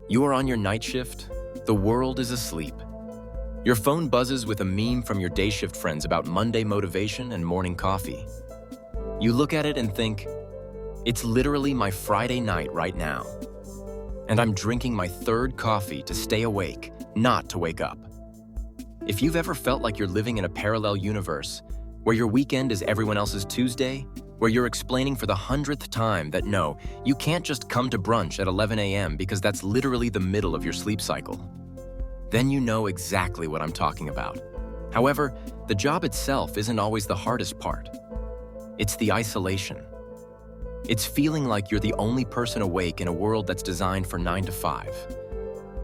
You are on your night shift, the world is asleep. Your phone buzzes with a meme from your day shift friends about Monday motivation and morning coffee. You look at it and think, it's literally my Friday night right now. And I'm drinking my third coffee to stay awake, not to wake up. If you've ever felt like you're living in a parallel universe, where your weekend is everyone else's Tuesday, where you're explaining for the 100th time that no, you can't just come to brunch at 11 a.m. because that's literally the middle of your sleep cycle, then you know exactly what I'm talking about. However, the job itself isn't always the hardest part. It's the isolation. It's feeling like you're the only person awake in a world that's designed for 9 to 5.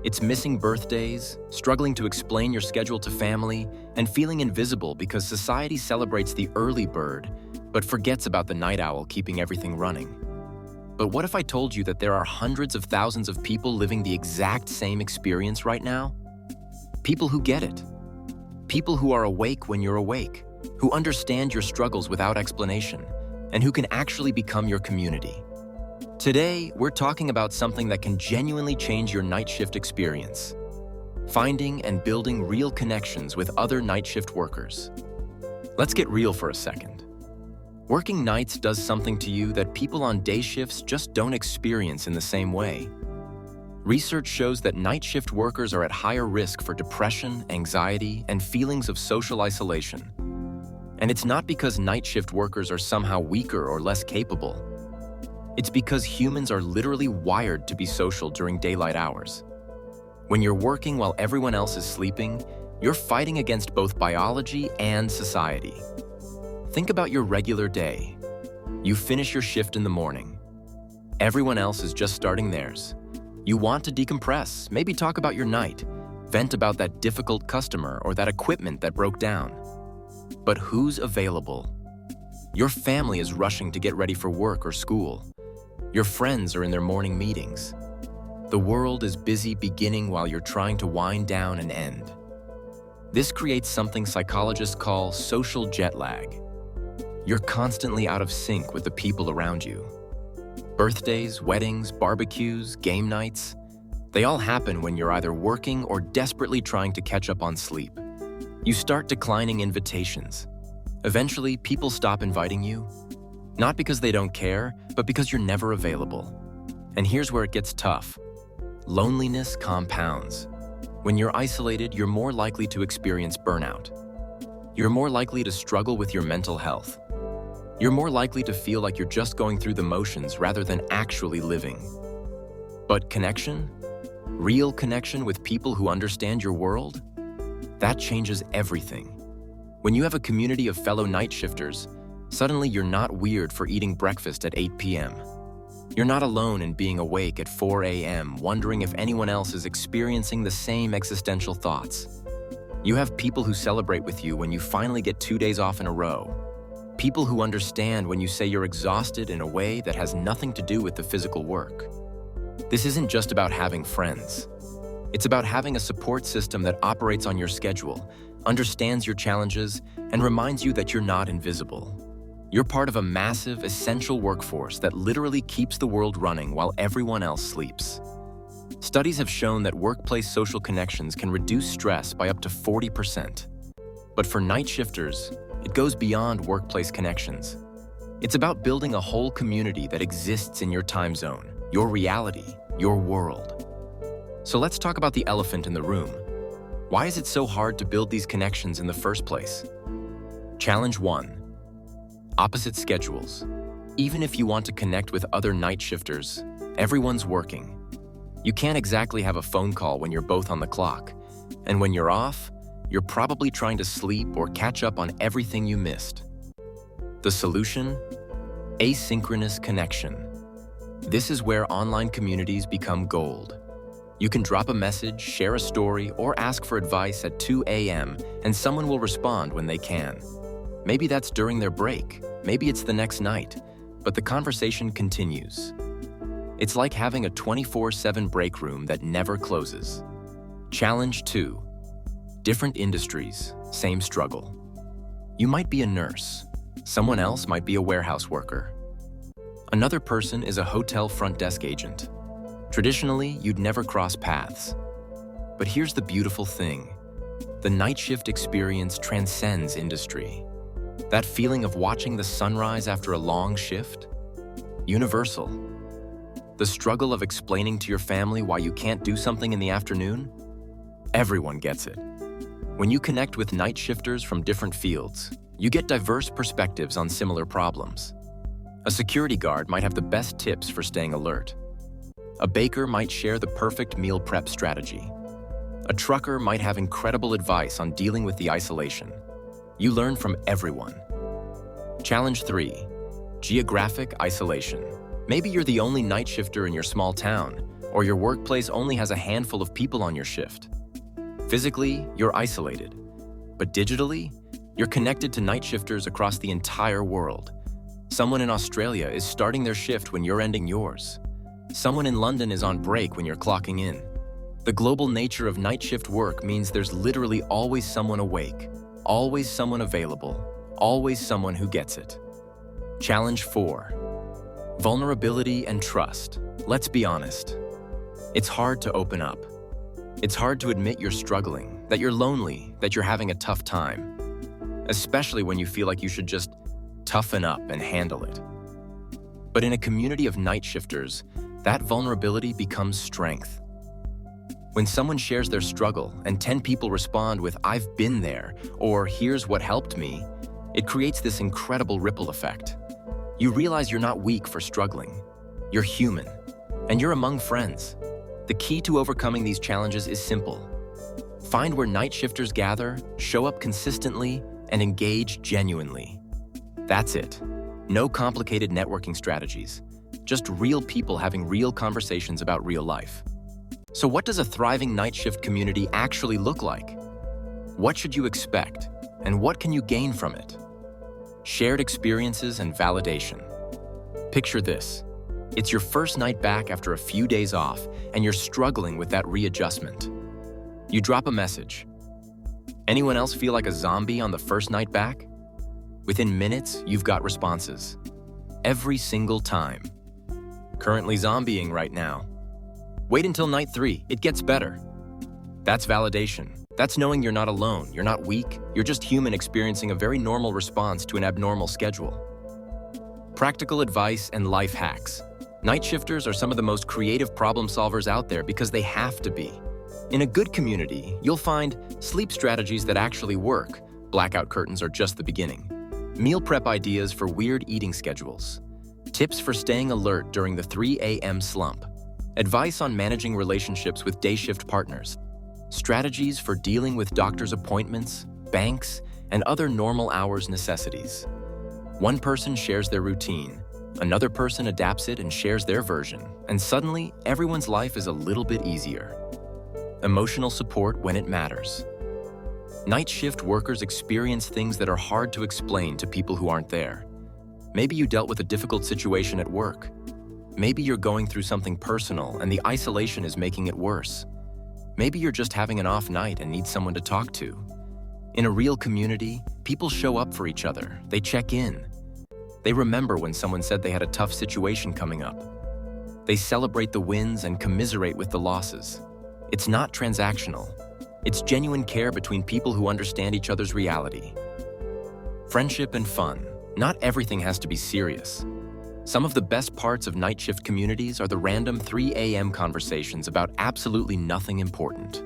It's missing birthdays, struggling to explain your schedule to family, and feeling invisible because society celebrates the early bird but forgets about the night owl keeping everything running. But what if I told you that there are hundreds of thousands of people living the exact same experience right now? People who get it. People who are awake when you're awake, who understand your struggles without explanation, and who can actually become your community. Today, we're talking about something that can genuinely change your night shift experience: finding and building real connections with other night shift workers. Let's get real for a second. Working nights does something to you that people on day shifts just don't experience in the same way. Research shows that night shift workers are at higher risk for depression, anxiety, and feelings of social isolation. And it's not because night shift workers are somehow weaker or less capable. It's because humans are literally wired to be social during daylight hours. When you're working while everyone else is sleeping, you're fighting against both biology and society. Think about your regular day. You finish your shift in the morning. Everyone else is just starting theirs. You want to decompress, maybe talk about your night, vent about that difficult customer or that equipment that broke down. But who's available? Your family is rushing to get ready for work or school. Your friends are in their morning meetings. The world is busy beginning while you're trying to wind down and end. This creates something psychologists call social jet lag. You're constantly out of sync with the people around you. Birthdays, weddings, barbecues, game nights, they all happen when you're either working or desperately trying to catch up on sleep. You start declining invitations. Eventually, people stop inviting you, not because they don't care, but because you're never available. And here's where it gets tough. Loneliness compounds. When you're isolated, you're more likely to experience burnout. You're more likely to struggle with your mental health. You're more likely to feel like you're just going through the motions rather than actually living. But connection? Real connection with people who understand your world? That changes everything. When you have a community of fellow night shifters, suddenly you're not weird for eating breakfast at 8 p.m. You're not alone in being awake at 4 a.m. wondering if anyone else is experiencing the same existential thoughts. You have people who celebrate with you when you finally get 2 days off in a row. People who understand when you say you're exhausted in a way that has nothing to do with the physical work. This isn't just about having friends. It's about having a support system that operates on your schedule, understands your challenges, and reminds you that you're not invisible. You're part of a massive, essential workforce that literally keeps the world running while everyone else sleeps. Studies have shown that workplace social connections can reduce stress by up to 40%. But for night shifters, it goes beyond workplace connections. It's about building a whole community that exists in your time zone, your reality, your world. So let's talk about the elephant in the room. Why is it so hard to build these connections in the first place? Challenge 1. Opposite schedules. Even if you want to connect with other night shifters, everyone's working. You can't exactly have a phone call when you're both on the clock. And when you're off, you're probably trying to sleep or catch up on everything you missed. The solution? Asynchronous connection. This is where online communities become gold. You can drop a message, share a story, or ask for advice at 2 a.m., and someone will respond when they can. Maybe that's during their break, maybe it's the next night, but the conversation continues. It's like having a 24/7 break room that never closes. Challenge 2. Different industries, same struggle. You might be a nurse. Someone else might be a warehouse worker. Another person is a hotel front desk agent. Traditionally, you'd never cross paths. But here's the beautiful thing. The night shift experience transcends industry. That feeling of watching the sunrise after a long shift? Universal. The struggle of explaining to your family why you can't do something in the afternoon? Everyone gets it. When you connect with night shifters from different fields, you get diverse perspectives on similar problems. A security guard might have the best tips for staying alert. A baker might share the perfect meal prep strategy. A trucker might have incredible advice on dealing with the isolation. You learn from everyone. Challenge 3. Geographic isolation. Maybe you're the only night shifter in your small town, or your workplace only has a handful of people on your shift. Physically, you're isolated. But digitally, you're connected to night shifters across the entire world. Someone in Australia is starting their shift when you're ending yours. Someone in London is on break when you're clocking in. The global nature of night shift work means there's literally always someone awake, always someone available, always someone who gets it. Challenge 4. Vulnerability and trust. Let's be honest. It's hard to open up. It's hard to admit you're struggling, that you're lonely, that you're having a tough time. Especially when you feel like you should just toughen up and handle it. But in a community of night shifters, that vulnerability becomes strength. When someone shares their struggle and 10 people respond with "I've been there" or "Here's what helped me," it creates this incredible ripple effect. You realize you're not weak for struggling. You're human, and you're among friends. The key to overcoming these challenges is simple. Find where night shifters gather, show up consistently, and engage genuinely. That's it. No complicated networking strategies. Just real people having real conversations about real life. So what does a thriving night shift community actually look like? What should you expect, and what can you gain from it? Shared experiences and validation. Picture this. It's your first night back after a few days off, and you're struggling with that readjustment. You drop a message. Anyone else feel like a zombie on the first night back? Within minutes, you've got responses. Every single time. Currently zombieing right now. Wait until night 3, it gets better. That's validation. That's knowing you're not alone, you're not weak, you're just human experiencing a very normal response to an abnormal schedule. Practical advice and life hacks. Night shifters are some of the most creative problem solvers out there because they have to be. In a good community, you'll find sleep strategies that actually work. Blackout curtains are just the beginning. Meal prep ideas for weird eating schedules. Tips for staying alert during the 3 a.m. slump. Advice on managing relationships with day shift partners. Strategies for dealing with doctor's appointments, banks, and other normal hours necessities. One person shares their routine, another person adapts it and shares their version, and suddenly everyone's life is a little bit easier. Emotional support when it matters. Night shift workers experience things that are hard to explain to people who aren't there. Maybe you dealt with a difficult situation at work. Maybe you're going through something personal and the isolation is making it worse. Maybe you're just having an off night and need someone to talk to. In a real community, people show up for each other. They check in. They remember when someone said they had a tough situation coming up. They celebrate the wins and commiserate with the losses. It's not transactional. It's genuine care between people who understand each other's reality. Friendship and fun. Not everything has to be serious. Some of the best parts of night shift communities are the random 3 a.m. conversations about absolutely nothing important.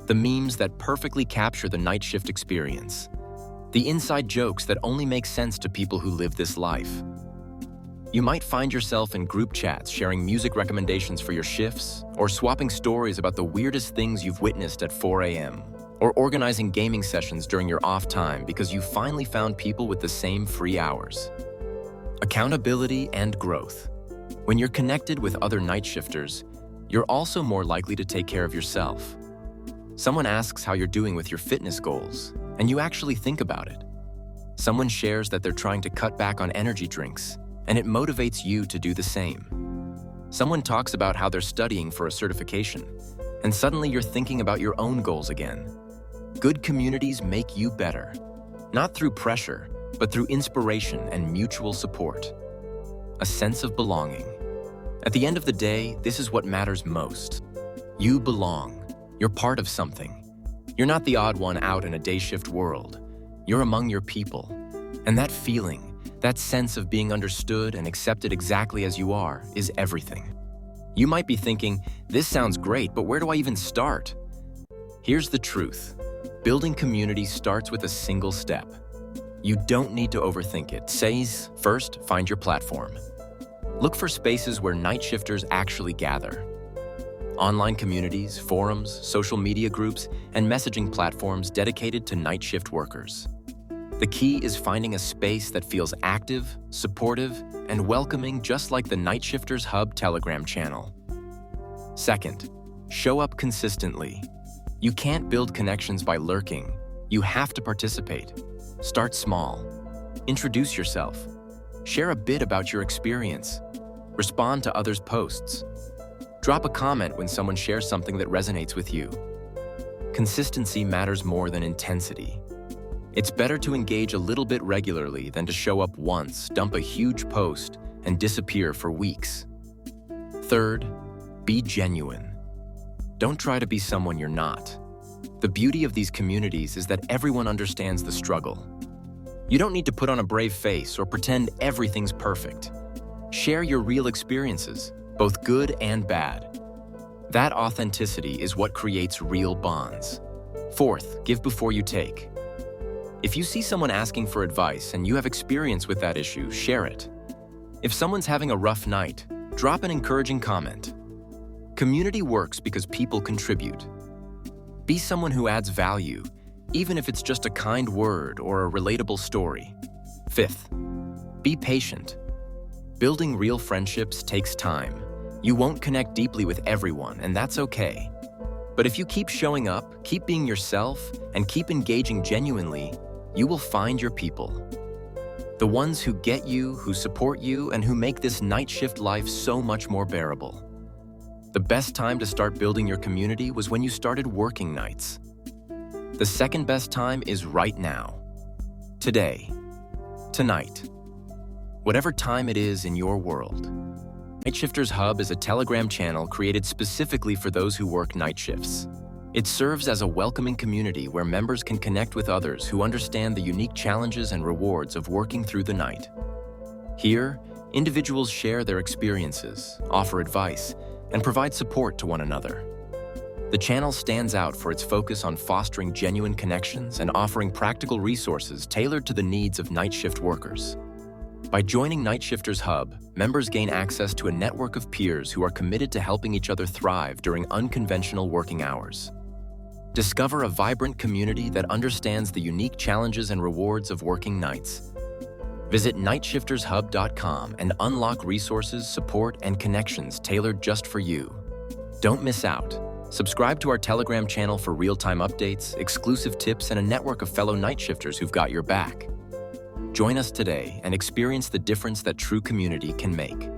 The memes that perfectly capture the night shift experience. The inside jokes that only make sense to people who live this life. You might find yourself in group chats sharing music recommendations for your shifts, or swapping stories about the weirdest things you've witnessed at 4 a.m., or organizing gaming sessions during your off time because you finally found people with the same free hours. Accountability and growth. When you're connected with other night shifters, you're also more likely to take care of yourself. Someone asks how you're doing with your fitness goals, and you actually think about it. Someone shares that they're trying to cut back on energy drinks, and it motivates you to do the same. Someone talks about how they're studying for a certification, and suddenly you're thinking about your own goals again. Good communities make you better, not through pressure, but through inspiration and mutual support. A sense of belonging. At the end of the day, this is what matters most. You belong. You're part of something. You're not the odd one out in a day shift world. You're among your people. And that feeling, that sense of being understood and accepted exactly as you are, is everything. You might be thinking, this sounds great, but where do I even start? Here's the truth. Building community starts with a single step. You don't need to overthink it. First, find your platform. Look for spaces where night shifters actually gather. Online communities, forums, social media groups, and messaging platforms dedicated to night shift workers. The key is finding a space that feels active, supportive, and welcoming, just like the Night Shifters Hub Telegram channel. Second, show up consistently. You can't build connections by lurking. You have to participate. Start small. Introduce yourself. Share a bit about your experience. Respond to others' posts. Drop a comment when someone shares something that resonates with you. Consistency matters more than intensity. It's better to engage a little bit regularly than to show up once, dump a huge post, and disappear for weeks. Third, be genuine. Don't try to be someone you're not. The beauty of these communities is that everyone understands the struggle. You don't need to put on a brave face or pretend everything's perfect. Share your real experiences, both good and bad. That authenticity is what creates real bonds. Fourth, give before you take. If you see someone asking for advice and you have experience with that issue, share it. If someone's having a rough night, drop an encouraging comment. Community works because people contribute. Be someone who adds value, even if it's just a kind word or a relatable story. Fifth, be patient. Building real friendships takes time. You won't connect deeply with everyone, and that's okay. But if you keep showing up, keep being yourself, and keep engaging genuinely, you will find your people. The ones who get you, who support you, and who make this night shift life so much more bearable. The best time to start building your community was when you started working nights. The second best time is right now. Today. Tonight. Whatever time it is in your world. Night Shifters Hub is a Telegram channel created specifically for those who work night shifts. It serves as a welcoming community where members can connect with others who understand the unique challenges and rewards of working through the night. Here, individuals share their experiences, offer advice, and provide support to one another. The channel stands out for its focus on fostering genuine connections and offering practical resources tailored to the needs of night shift workers. By joining Night Shifters Hub, members gain access to a network of peers who are committed to helping each other thrive during unconventional working hours. Discover a vibrant community that understands the unique challenges and rewards of working nights. Visit nightshiftershub.com and unlock resources, support, and connections tailored just for you. Don't miss out. Subscribe to our Telegram channel for real-time updates, exclusive tips, and a network of fellow night shifters who've got your back. Join us today and experience the difference that true community can make.